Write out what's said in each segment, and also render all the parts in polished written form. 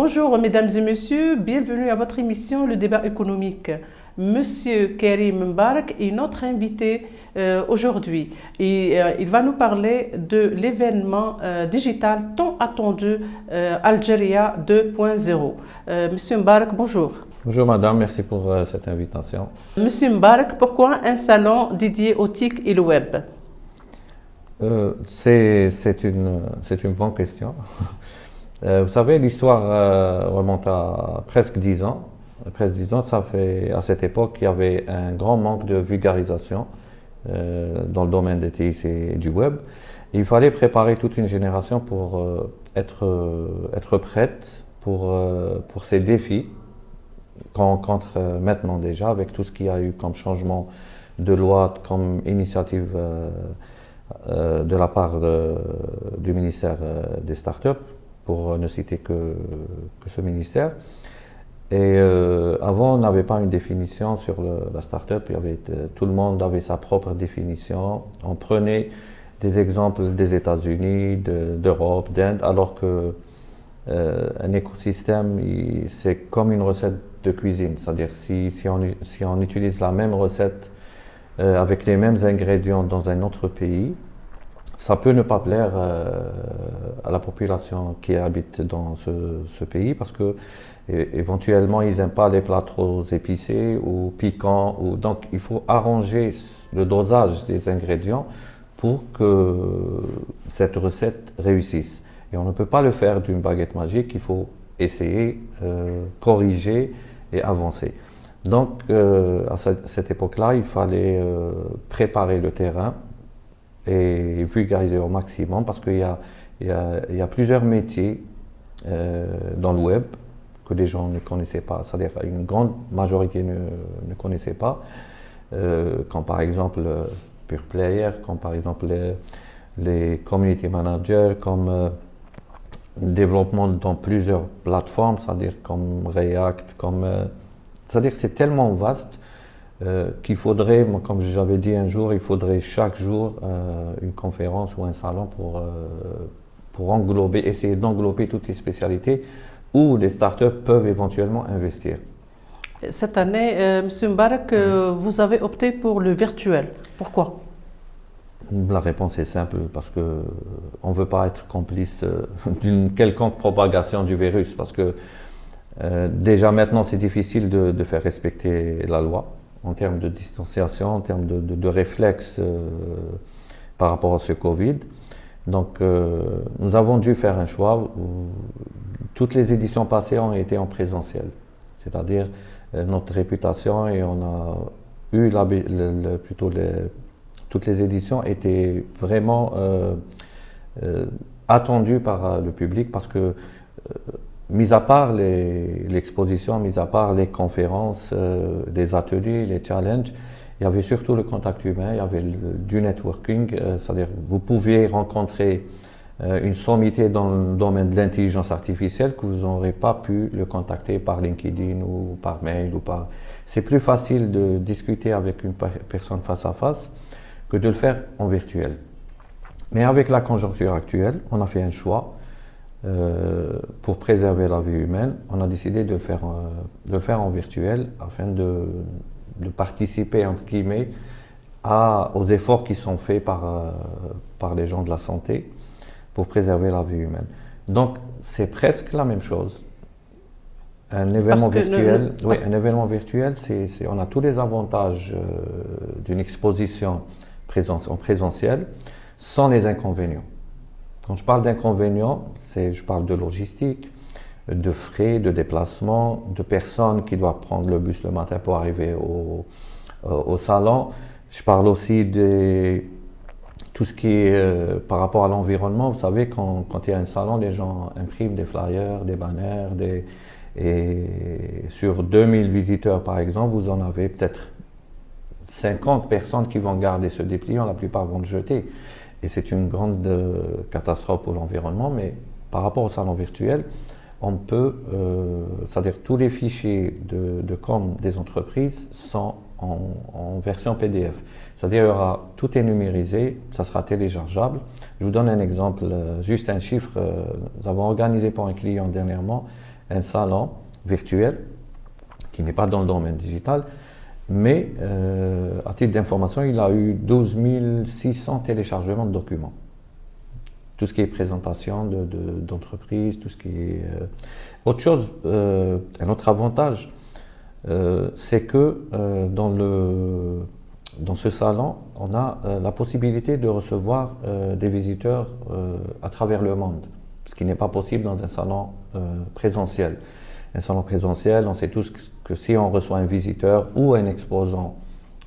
Bonjour mesdames et messieurs, bienvenue à votre émission Le débat économique. Monsieur Karim Mbarak est notre invité aujourd'hui et il va nous parler de l'événement digital tant attendu Algérie 2.0. Monsieur Mbarak, bonjour. Bonjour madame, merci pour cette invitation. Monsieur Mbarak, pourquoi un salon dédié au TIC et le web? C'est une bonne question. Vous savez, l'histoire remonte à presque 10 ans. Presque 10 ans, ça fait, à cette époque, il y avait un grand manque de vulgarisation dans le domaine des TIC et du web. Et il fallait préparer toute une génération pour être prête pour ces défis qu'on rencontre maintenant déjà, avec tout ce qu'il y a eu comme changement de loi, comme initiative de la part du ministère des startups, pour ne citer que ce ministère. Et avant, on n'avait pas une définition sur la start-up. Tout le monde avait sa propre définition. On prenait des exemples des États-Unis, d'Europe, d'Inde, alors que un écosystème, c'est comme une recette de cuisine. C'est-à-dire si on utilise la même recette avec les mêmes ingrédients dans un autre pays, ça peut ne pas plaire à la population qui habite dans ce pays parce que éventuellement ils n'aiment pas les plats trop épicés ou piquants. Donc il faut arranger le dosage des ingrédients pour que cette recette réussisse. Et on ne peut pas le faire d'une baguette magique, il faut essayer, corriger et avancer. Donc à cette époque-là, il fallait préparer le terrain et vulgariser au maximum parce qu'il y a plusieurs métiers dans le web que les gens ne connaissaient pas, c'est-à-dire une grande majorité ne connaissait pas, comme par exemple Pure Player, comme par exemple les community managers, comme le développement dans plusieurs plateformes, c'est-à-dire comme React, c'est-à-dire que c'est tellement vaste qu'il faudrait, comme j'avais dit un jour, il faudrait chaque jour une conférence ou un salon pour essayer d'englober toutes les spécialités où les startups peuvent éventuellement investir. Cette année, M. Mbarak, vous avez opté pour le virtuel. Pourquoi? La réponse est simple, parce qu'on ne veut pas être complice d'une quelconque propagation du virus, parce que déjà maintenant c'est difficile de faire respecter la loi en termes de distanciation, en termes de réflexes par rapport à ce Covid. Donc nous avons dû faire un choix où toutes les éditions passées ont été en présentiel, c'est-à-dire notre réputation, et on a eu toutes les éditions étaient vraiment attendues par le public parce que mis à part l'exposition, mis à part les conférences, les ateliers, les challenges, il y avait surtout le contact humain, il y avait du networking, c'est-à-dire vous pouviez rencontrer une sommité dans le domaine de l'intelligence artificielle que vous n'aurez pas pu le contacter par LinkedIn ou par mail. C'est plus facile de discuter avec une personne face à face que de le faire en virtuel. Mais avec la conjoncture actuelle, on a fait un choix. Pour préserver la vie humaine, on a décidé de le faire en virtuel afin de participer, entre guillemets, aux efforts qui sont faits par les gens de la santé pour préserver la vie humaine. Donc, c'est presque la même chose. Un événement virtuel, on a tous les avantages d'une exposition en présentiel sans les inconvénients. Quand je parle d'inconvénients, je parle de logistique, de frais, de déplacement, de personnes qui doivent prendre le bus le matin pour arriver au salon. Je parle aussi de tout ce qui est par rapport à l'environnement. Vous savez, quand il y a un salon, les gens impriment des flyers, des banners, et sur 2000 visiteurs par exemple, vous en avez peut-être 50 personnes qui vont garder ce dépliant, la plupart vont le jeter. Et c'est une grande catastrophe pour l'environnement, mais par rapport au salon virtuel, on peut, c'est-à-dire tous les fichiers de com des entreprises sont en version PDF. C'est-à-dire tout est numérisé, ça sera téléchargeable. Je vous donne un exemple, juste un chiffre. Nous avons organisé pour un client dernièrement un salon virtuel qui n'est pas dans le domaine digital, mais à titre d'information, il a eu 12 600 téléchargements de documents. Tout ce qui est présentation d'entreprise, tout ce qui est… Autre chose, un autre avantage, c'est que dans ce salon, on a la possibilité de recevoir des visiteurs à travers le monde, ce qui n'est pas possible dans un salon présentiel. Un salon présentiel, on sait tous que si on reçoit un visiteur ou un exposant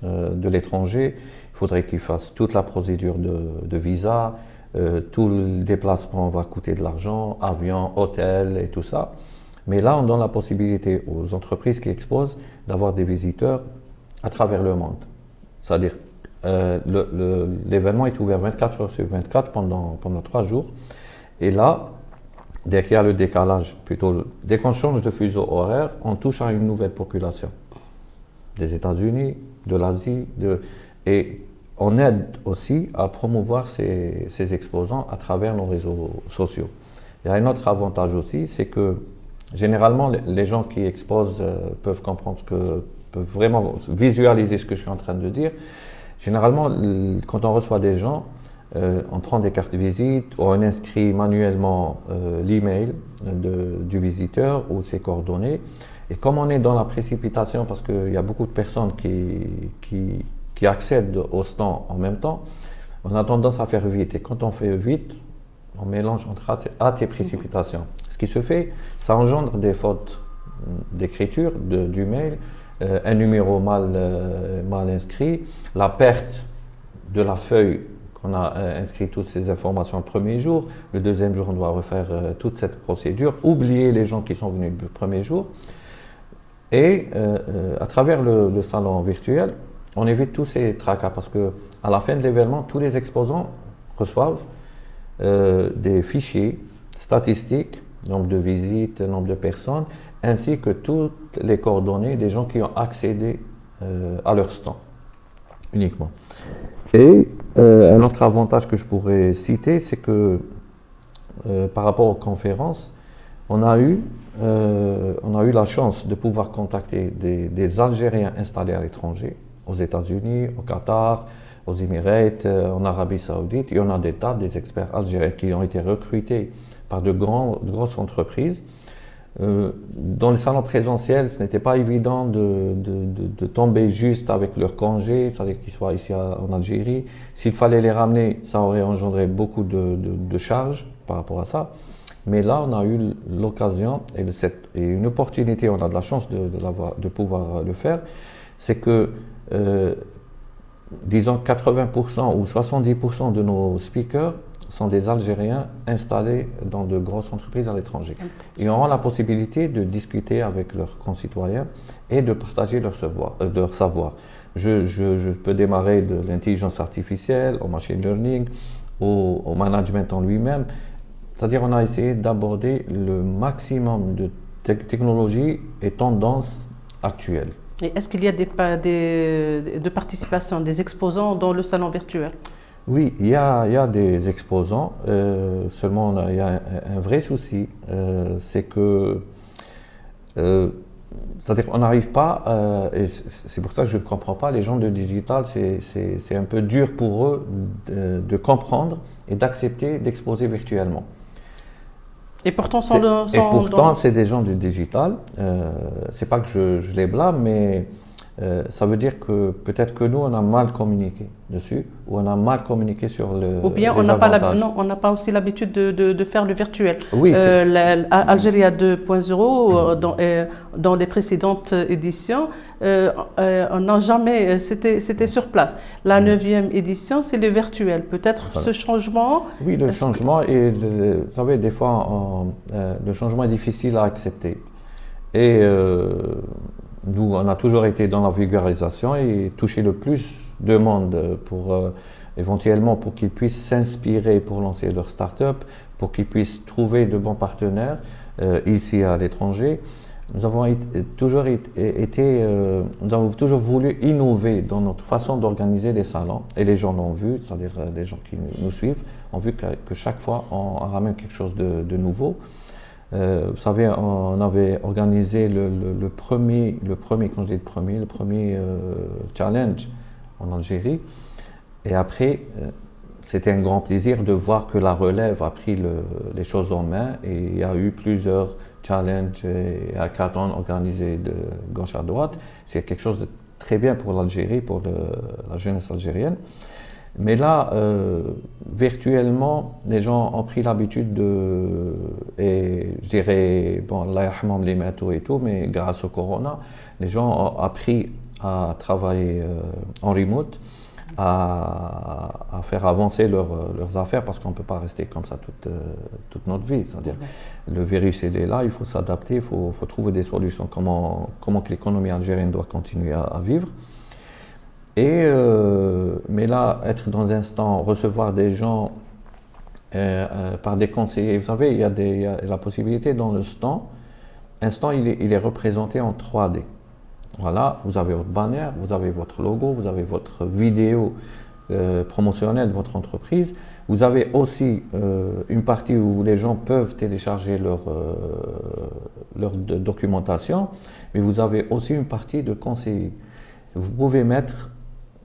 de l'étranger, il faudrait qu'il fasse toute la procédure de visa, tout le déplacement va coûter de l'argent, avion, hôtel et tout ça. Mais là, on donne la possibilité aux entreprises qui exposent d'avoir des visiteurs à travers le monde. C'est-à-dire, l'événement est ouvert 24 heures sur 24 pendant 3 jours. Et là, dès qu'il y a le décalage, plutôt dès qu'on change de fuseau horaire, on touche à une nouvelle population. Des États-Unis, de l'Asie, et on aide aussi à promouvoir ces exposants à travers nos réseaux sociaux. Il y a un autre avantage aussi, c'est que généralement les gens qui exposent peuvent comprendre peuvent vraiment visualiser ce que je suis en train de dire. Généralement, quand on reçoit des gens, on prend des cartes de visite ou on inscrit manuellement l'email du visiteur ou ses coordonnées. Et comme on est dans la précipitation, parce qu'il y a beaucoup de personnes qui accèdent au stand en même temps, on a tendance à faire vite. Et quand on fait vite, on mélange entre hâte et précipitation. Ce qui se fait, ça engendre des fautes d'écriture du mail, un numéro mal inscrit, la perte de la feuille qu'on a inscrit toutes ces informations le premier jour. Le deuxième jour, on doit refaire toute cette procédure, oublier les gens qui sont venus le premier jour. Et à travers le salon virtuel, on évite tous ces tracas parce qu'à la fin de l'événement, tous les exposants reçoivent des fichiers statistiques, nombre de visites, nombre de personnes, ainsi que toutes les coordonnées des gens qui ont accédé à leur stand uniquement. Et un autre avantage que je pourrais citer, c'est que par rapport aux conférences, on a eu la chance de pouvoir contacter des Algériens installés à l'étranger, aux États-Unis, au Qatar, aux Émirats, en Arabie Saoudite. Il y en a des experts algériens qui ont été recrutés par de grosses entreprises. Dans les salons présentiels, ce n'était pas évident de tomber juste avec leur congé, c'est-à-dire qu'ils soient ici en Algérie. S'il fallait les ramener, ça aurait engendré beaucoup de charges par rapport à ça. Mais là, on a eu l'occasion et une opportunité, on a de la chance de pouvoir le faire, c'est que disons 80% ou 70% de nos speakers sont des Algériens installés dans de grosses entreprises à l'étranger. Ils auront la possibilité de discuter avec leurs concitoyens et de partager leur savoir. Je peux démarrer de l'intelligence artificielle, au machine learning, au management en lui-même. C'est-à-dire qu'on a essayé d'aborder le maximum de technologies et tendances actuelles. Et est-ce qu'il y a de participation, des exposants dans le salon virtuel? Oui, il y a des exposants, seulement il y a un vrai souci, c'est que, c'est-à-dire qu'on n'arrive pas, et c'est pour ça que je ne comprends pas, les gens de digital, c'est un peu dur pour eux de comprendre et d'accepter d'exposer virtuellement. Et pourtant, c'est des gens du digital. C'est pas que je les blâme, mais ça veut dire que peut-être que nous, on a mal communiqué dessus, ou on a mal communiqué sur ou bien les avantages. on n'a pas aussi l'habitude de faire le virtuel. Oui, Algérie 2.0, dans les précédentes éditions, on n'a jamais, c'était sur place. La 9e édition, c'est le virtuel. Peut-être ce changement… Oui, le changement, vous savez, des fois, le changement est difficile à accepter. Et nous, on a toujours été dans la vulgarisation et toucher le plus de monde éventuellement pour qu'ils puissent s'inspirer pour lancer leur start-up, pour qu'ils puissent trouver de bons partenaires ici à l'étranger. Nous avons toujours voulu innover dans notre façon d'organiser les salons et les gens l'ont vu, c'est-à-dire les gens qui nous suivent ont vu que chaque fois on ramène quelque chose de nouveau. Vous savez, on avait organisé le premier, quand je dis le premier challenge en Algérie. Et après, c'était un grand plaisir de voir que la relève a pris les choses en main et il y a eu plusieurs challenges et hackathons organisés de gauche à droite. C'est quelque chose de très bien pour l'Algérie, pour la jeunesse algérienne. Mais là, virtuellement, les gens ont pris l'habitude et je dirais, bon, Allah yarhamhom les métaux et tout, mais grâce au corona, les gens ont appris à travailler en remote, à faire avancer leurs affaires parce qu'on ne peut pas rester comme ça toute notre vie. C'est-à-dire, le virus, il est là, il faut s'adapter, il faut trouver des solutions, comment que l'économie algérienne doit continuer à vivre. Mais là, être dans un stand, recevoir des gens par des conseillers, vous savez, il y a la possibilité dans le stand. Un stand, il est représenté en 3D. Voilà, vous avez votre bannière, vous avez votre logo, vous avez votre vidéo promotionnelle de votre entreprise. Vous avez aussi une partie où les gens peuvent télécharger leur documentation, mais vous avez aussi une partie de conseillers. Vous pouvez mettre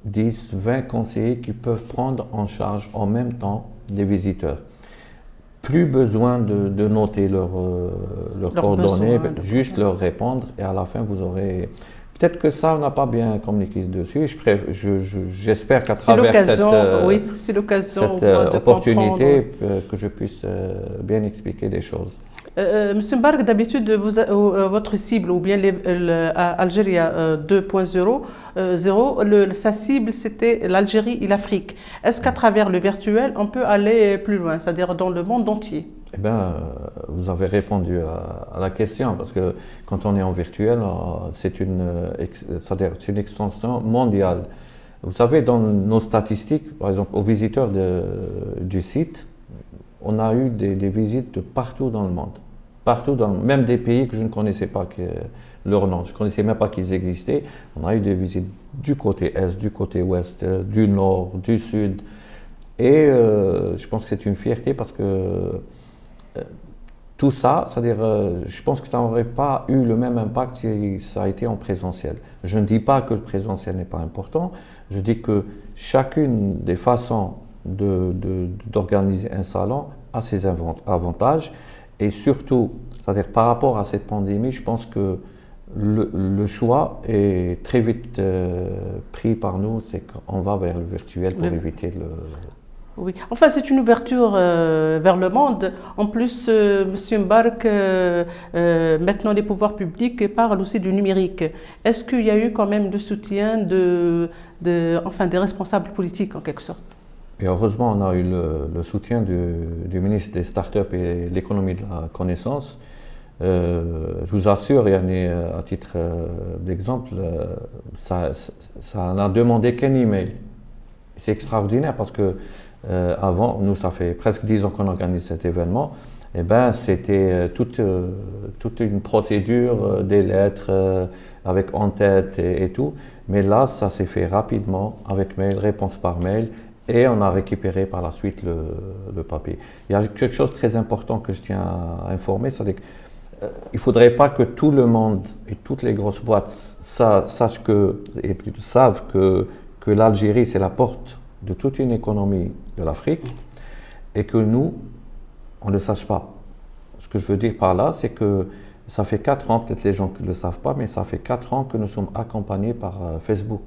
10, 20 conseillers qui peuvent prendre en charge en même temps les visiteurs. Plus besoin de noter leurs coordonnées, juste leur répondre et à la fin vous aurez... Peut-être que ça, on n'a pas bien communiqué dessus. J'espère qu'à travers cette opportunité, que je puisse bien expliquer des choses. Monsieur Mbark, d'habitude, votre cible, ou bien Algérie 2.0, sa cible, c'était l'Algérie et l'Afrique. Est-ce qu'à travers le virtuel, on peut aller plus loin, c'est-à-dire dans le monde entier? Eh bien, vous avez répondu à la question, parce que quand on est en virtuel, c'est une extension mondiale. Vous savez, dans nos statistiques, par exemple, aux visiteurs du site, on a eu des visites de partout dans le monde. Même des pays que je ne connaissais pas leur nom, je ne connaissais même pas qu'ils existaient. On a eu des visites du côté Est, du côté Ouest, du Nord, du Sud. Et je pense que c'est une fierté parce que tout ça, c'est-à-dire, je pense que ça n'aurait pas eu le même impact si ça a été en présentiel. Je ne dis pas que le présentiel n'est pas important, je dis que chacune des façons d'organiser un salon a ses avantages et surtout, c'est-à-dire par rapport à cette pandémie, je pense que le choix est très vite pris par nous, c'est qu'on va vers le virtuel pour éviter le... Oui, enfin c'est une ouverture vers le monde. En plus, Monsieur Mbark, maintenant les pouvoirs publics parlent aussi du numérique. Est-ce qu'il y a eu quand même le soutien des responsables politiques en quelque sorte? Et heureusement, on a eu le soutien du ministre des Startups et de l'économie de la connaissance. Je vous assure, Yannick, à titre d'exemple, ça n'a demandé qu'un email. C'est extraordinaire parce que avant, nous, ça fait presque 10 ans qu'on organise cet événement. Eh ben, c'était toute une procédure, des lettres avec en tête et tout. Mais là, ça s'est fait rapidement avec mail, réponse par mail. Et on a récupéré par la suite le papier. Il y a quelque chose de très important que je tiens à informer, c'est qu'il ne faudrait pas que tout le monde et toutes les grosses boîtes savent que l'Algérie, c'est la porte de toute une économie de l'Afrique et que nous, on ne le sache pas. Ce que je veux dire par là, c'est que ça fait 4 ans, peut-être les gens ne le savent pas, mais ça fait 4 ans que nous sommes accompagnés par Facebook.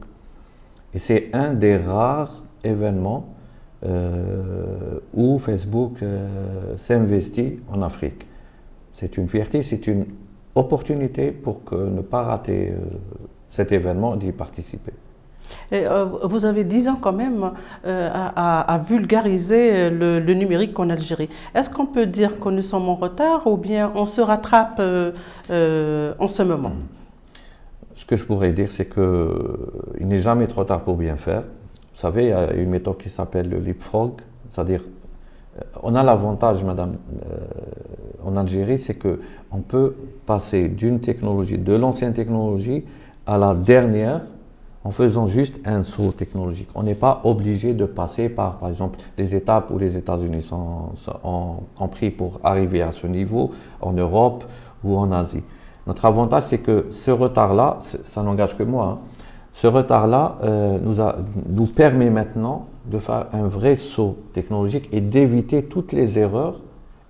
Et c'est un des rares événements où Facebook s'investit en Afrique. C'est une fierté, c'est une opportunité pour ne pas rater cet événement, d'y participer. Et, vous avez 10 ans quand même à vulgariser le numérique en Algérie. Est-ce qu'on peut dire que nous sommes en retard ou bien on se rattrape en ce moment? Ce que je pourrais dire, c'est qu'il n'est jamais trop tard pour bien faire. Vous savez, il y a une méthode qui s'appelle le leapfrog, c'est-à-dire, on a l'avantage, madame, en Algérie, c'est qu'on peut passer d'une technologie, de l'ancienne technologie, à la dernière, en faisant juste un saut technologique. On n'est pas obligé de passer par exemple, les étapes où les États-Unis ont pris pour arriver à ce niveau, en Europe ou en Asie. Notre avantage, c'est que ce retard-là, ça n'engage que moi, hein, ce retard-là nous permet maintenant de faire un vrai saut technologique et d'éviter toutes les erreurs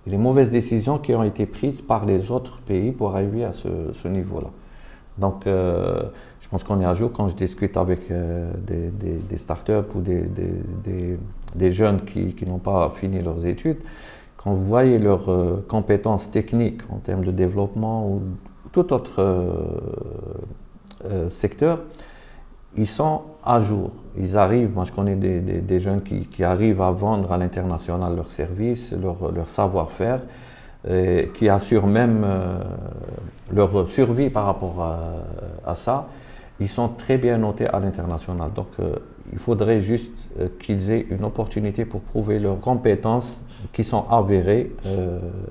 et les mauvaises décisions qui ont été prises par les autres pays pour arriver à ce niveau-là. Donc, je pense qu'on est à jour quand je discute avec des startups ou des jeunes qui n'ont pas fini leurs études. Quand vous voyez leurs compétences techniques en termes de développement ou tout autre secteur, ils sont à jour. Ils arrivent, moi je connais des jeunes qui arrivent à vendre à l'international leurs services, leur savoir-faire, qui assurent même leur survie par rapport à ça. Ils sont très bien notés à l'international. Donc il faudrait juste qu'ils aient une opportunité pour prouver leurs compétences qui sont avérées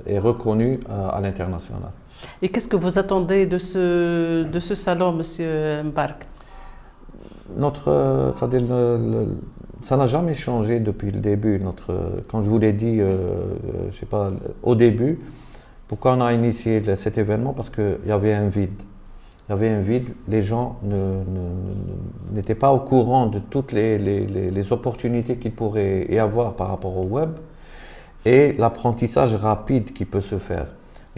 et reconnues à l'international. Et qu'est-ce que vous attendez de ce salon, Monsieur Mbark? Ça n'a jamais changé depuis le début. Quand je vous l'ai dit, je sais pas, au début, pourquoi on a initié cet événement? Parce qu'il y avait un vide. Il y avait un vide. Les gens n'étaient pas au courant de toutes les opportunités qu'il pourrait y avoir par rapport au web et l'apprentissage rapide qui peut se faire.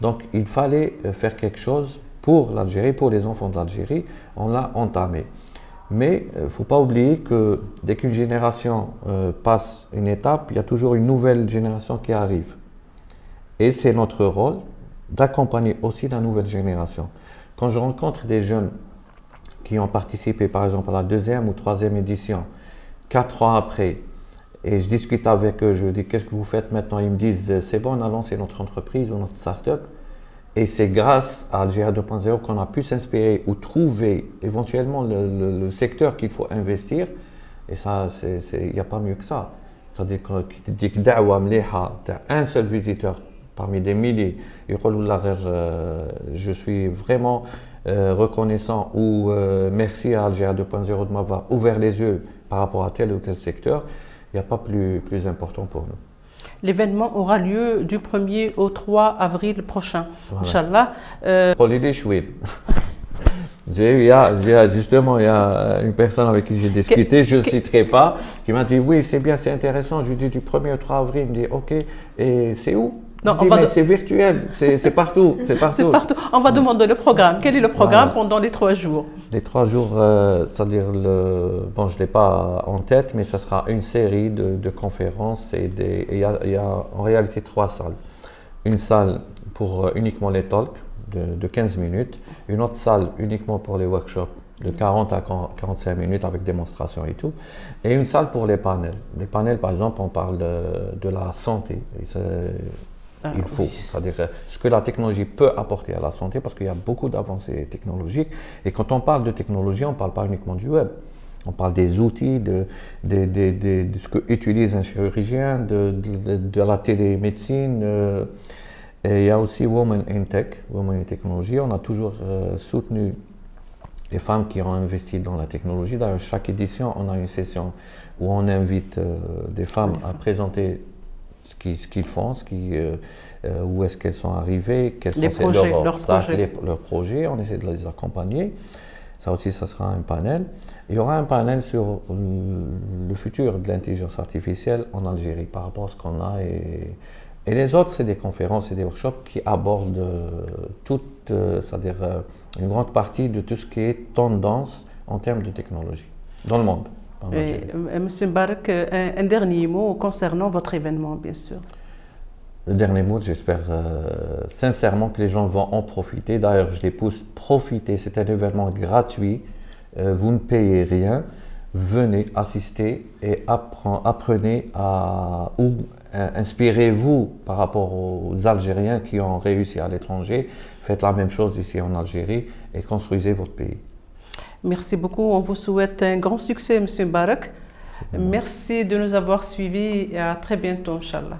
Donc, il fallait faire quelque chose pour l'Algérie, pour les enfants d'Algérie. On l'a entamé. Mais il ne faut pas oublier que dès qu'une génération passe une étape, il y a toujours une nouvelle génération qui arrive. Et c'est notre rôle d'accompagner aussi la nouvelle génération. Quand je rencontre des jeunes qui ont participé par exemple à la 2e ou 3e édition, 4 ans après, et je discute avec eux, je dis qu'est-ce que vous faites maintenant? Ils me disent c'est bon, on a lancé notre entreprise ou notre start-up. Et c'est grâce à Algérie 2.0 qu'on a pu s'inspirer ou trouver éventuellement le secteur qu'il faut investir. Et ça, il n'y a pas mieux que ça. C'est-à-dire que un seul visiteur parmi des milliers, je suis vraiment reconnaissant ou merci à Algérie 2.0 de m'avoir ouvert les yeux par rapport à tel ou tel secteur. Il n'y a pas plus important pour nous. L'événement aura lieu du 1er au 3 avril prochain, Inch'Allah. Justement, il y a une personne avec qui j'ai discuté, je ne citerai pas, qui m'a dit oui, c'est bien, c'est intéressant. Je lui dis du 1er au 3 avril, il me dit ok, et c'est où? Non, mais c'est virtuel, c'est partout. C'est partout. On va demander le programme. Quel est le programme pendant les 3 jours? Les 3 jours, c'est-à-dire, bon, je ne l'ai pas en tête, mais ce sera une série de conférences et il y a en réalité 3 salles. Une salle pour uniquement les talks de 15 minutes, une autre salle uniquement pour les workshops de 40 à 45 minutes avec démonstration et tout, et une salle pour les panels. Les panels, par exemple, on parle de la santé. Il faut, c'est-à-dire ce que la technologie peut apporter à la santé, parce qu'il y a beaucoup d'avancées technologiques. Et quand on parle de technologie, on ne parle pas uniquement du web. On parle des outils, de ce qu'utilise un chirurgien, de la télémédecine. Et il y a aussi Women in Tech, Women in Technology. On a toujours soutenu les femmes qui ont investi dans la technologie. D'ailleurs, chaque édition, on a une session où on invite des femmes à présenter ce qu'ils font, où est-ce qu'elles sont arrivées, quels sont leurs projets, on essaie de les accompagner. Ça aussi, ça sera un panel. Il y aura un panel sur le futur de l'intelligence artificielle en Algérie par rapport à ce qu'on a. Et les autres, c'est des conférences et des workshops qui abordent c'est-à-dire une grande partie de tout ce qui est tendance en termes de technologie dans le monde. Monsieur Mbark, un dernier mot concernant votre événement, bien sûr. Le dernier mot, j'espère sincèrement que les gens vont en profiter. D'ailleurs, je les pousse, profitez, c'est un événement gratuit, vous ne payez rien. Venez assister et apprenez ou inspirez-vous par rapport aux Algériens qui ont réussi à l'étranger. Faites la même chose ici en Algérie et construisez votre pays. Merci beaucoup. On vous souhaite un grand succès, Monsieur Mbark. Merci de nous avoir suivis et à très bientôt, Inch'Allah.